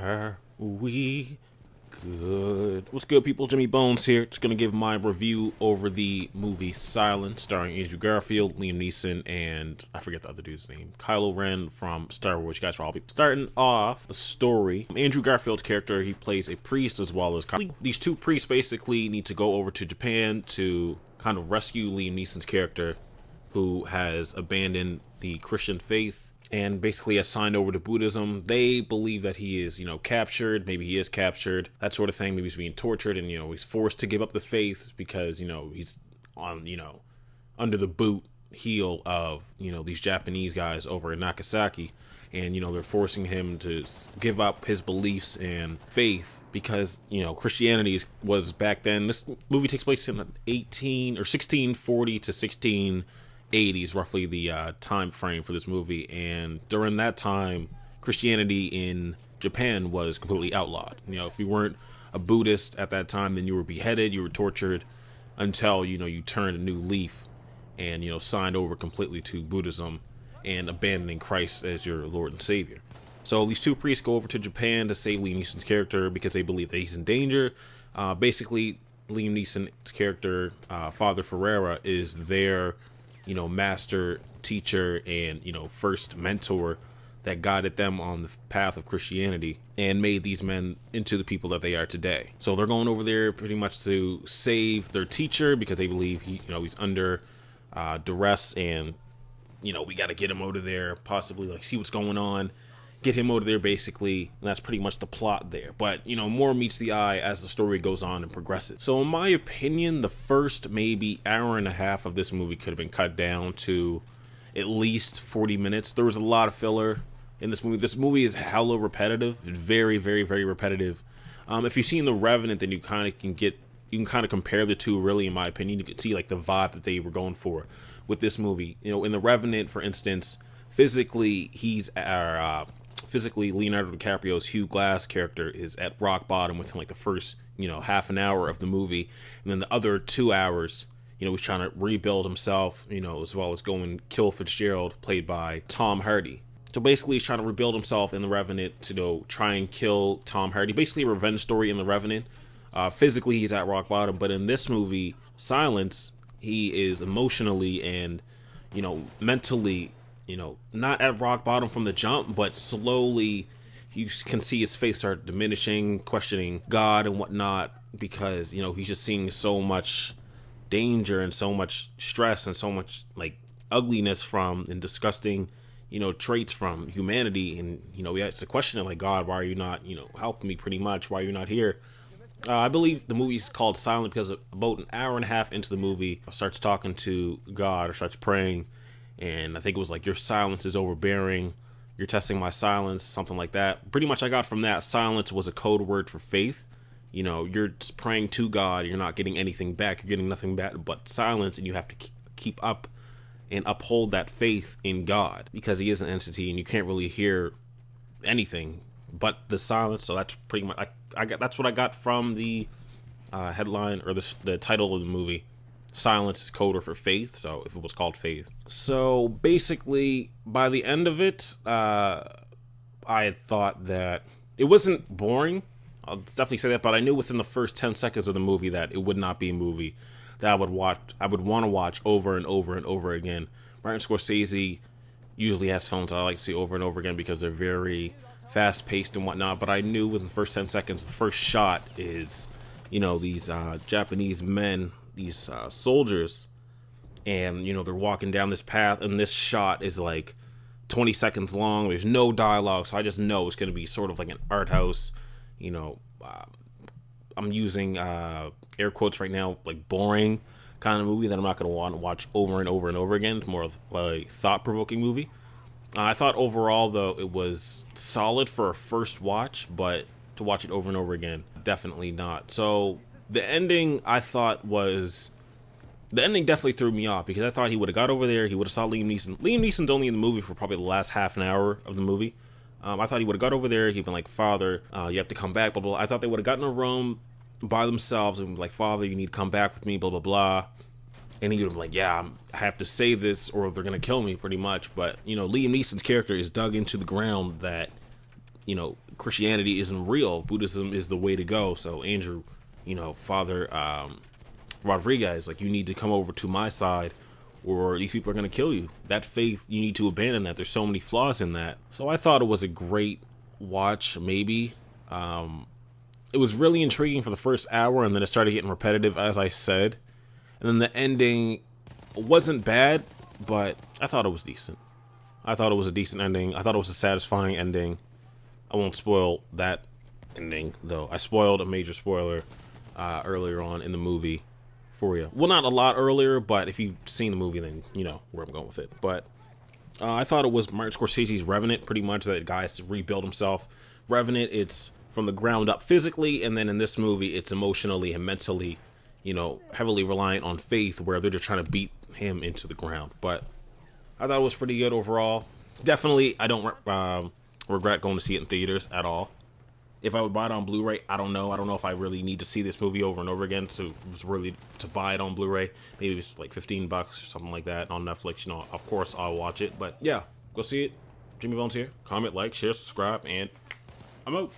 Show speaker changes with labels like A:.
A: Are we good? What's good, people? Jimmy Bones here. Just gonna give my review over the movie Silence, starring Andrew Garfield, Liam Neeson, and I forget the other dude's name, Kylo Ren from Star Wars. You guys probably starting off the story. Andrew Garfield's character, he plays a priest as well as these two priests basically need to go over to Japan to kind of rescue Liam Neeson's character, who has abandoned the Christian faith and basically assigned over to Buddhism. They believe that he is, captured. Maybe he is captured, that sort of thing. Maybe he's being tortured and, he's forced to give up the faith because, he's on, under the boot heel of, these Japanese guys over in Nagasaki. And, they're forcing him to give up his beliefs and faith because, Christianity was back then. This movie takes place in 1640 to 1680s, roughly the time frame for this movie. And during that time, Christianity in Japan was completely outlawed. If you weren't a Buddhist at that time, then you were beheaded, you were tortured until, you turned a new leaf and, signed over completely to Buddhism and abandoning Christ as your Lord and Savior. So these two priests go over to Japan to save Liam Neeson's character because they believe that he's in danger. Basically, Liam Neeson's character, Father Ferreira, is their, master teacher and, first mentor that guided them on the path of Christianity and made these men into the people that they are today. So they're going over there pretty much to save their teacher because they believe he's under duress, and we got to get him over there, possibly see what's going on, get him over there basically, and that's pretty much the plot there. But more meets the eye as the story goes on and progresses. So in my opinion, the first maybe hour and a half of this movie could have been cut down to at least 40 minutes. There was a lot of filler in this movie. This movie is hella repetitive, very, very, very repetitive. If you've seen The Revenant, then you can kind of compare the two. Really, in my opinion, you can see the vibe that they were going for with this movie. In The Revenant, for instance, physically Leonardo DiCaprio's Hugh Glass character is at rock bottom within the first half an hour of the movie, and then the other 2 hours he's trying to rebuild himself, as well as go and kill Fitzgerald, played by Tom Hardy. So basically he's trying to rebuild himself in The Revenant to try and kill Tom Hardy. Basically a revenge story in The Revenant. Physically he's at rock bottom, but in this movie Silence, he is emotionally and mentally not at rock bottom from the jump, but slowly you can see his face start diminishing, questioning God and whatnot, because he's just seeing so much danger and so much stress and so much ugliness from and disgusting traits from humanity. And he has to question it, God, why are you not helping me? Pretty much, why are you not here? I believe the movie's called Silent because about an hour and a half into the movie starts talking to God, or starts praying, and I think it was your silence is overbearing, you're testing my silence, something like that. Pretty much I got from that, silence was a code word for faith. You're just praying to God, you're not getting anything back, you're getting nothing back but silence, and you have to keep up and uphold that faith in God because he is an entity and you can't really hear anything but the silence. So that's pretty much that's what I got from the headline, or the title of the movie. Silence is code word for faith, so if it was called Faith. So basically by the end of it, I had thought that it wasn't boring, I'll definitely say that, but I knew within the first 10 seconds of the movie that it would not be a movie that I would want to watch over and over and over again. Martin Scorsese usually has films that I like to see over and over again because they're very fast-paced and whatnot, but I knew within the first 10 seconds, the first shot is, these Japanese men, these soldiers, and, they're walking down this path, and this shot is 20 seconds long. There's no dialogue, so I just know it's going to be sort of an art house, I'm using air quotes right now, boring kind of movie that I'm not going to want to watch over and over and over again. It's more of a thought-provoking movie. I thought overall, though, it was solid for a first watch, but to watch it over and over again, definitely not. So the ending, I thought the ending definitely threw me off because I thought he would have got over there, he would have saw Liam Neeson. Liam Neeson's only in the movie for probably the last half an hour of the movie. I thought he would have got over there, he'd been Father, you have to come back, blah, blah, blah. I thought they would have gotten in a room by themselves and been Father, you need to come back with me, blah, blah, blah. And he would have been yeah, I have to say this or they're going to kill me, pretty much. But, Liam Neeson's character is dug into the ground that, Christianity isn't real. Buddhism is the way to go. So Andrew, Father Rodriguez, like, you need to come over to my side or these people are going to kill you. That faith, you need to abandon that. There's so many flaws in that. So I thought it was a great watch, maybe. It was really intriguing for the first hour, and then it started getting repetitive, as I said. And then the ending wasn't bad, but I thought it was decent. I thought it was a decent ending. I thought it was a satisfying ending. I won't spoil that ending, though. I spoiled a major spoiler earlier on in the movie for you. Well, not a lot earlier, but if you've seen the movie, then you know where I'm going with it. But I thought it was Martin Scorsese's Revenant, pretty much, that guy has to rebuild himself. Revenant, it's from the ground up physically, and then in this movie, it's emotionally and mentally, heavily reliant on faith, where they're just trying to beat him into the ground. But I thought it was pretty good overall. Definitely, I don't regret going to see it in theaters at all. If I would buy it on Blu-ray, I don't know. I don't know if I really need to see this movie over and over again to buy it on Blu-ray. Maybe it's like $15 or something like that on Netflix. Of course I'll watch it. But yeah, go see it. Jimmy Bones here. Comment, like, share, subscribe, and I'm out.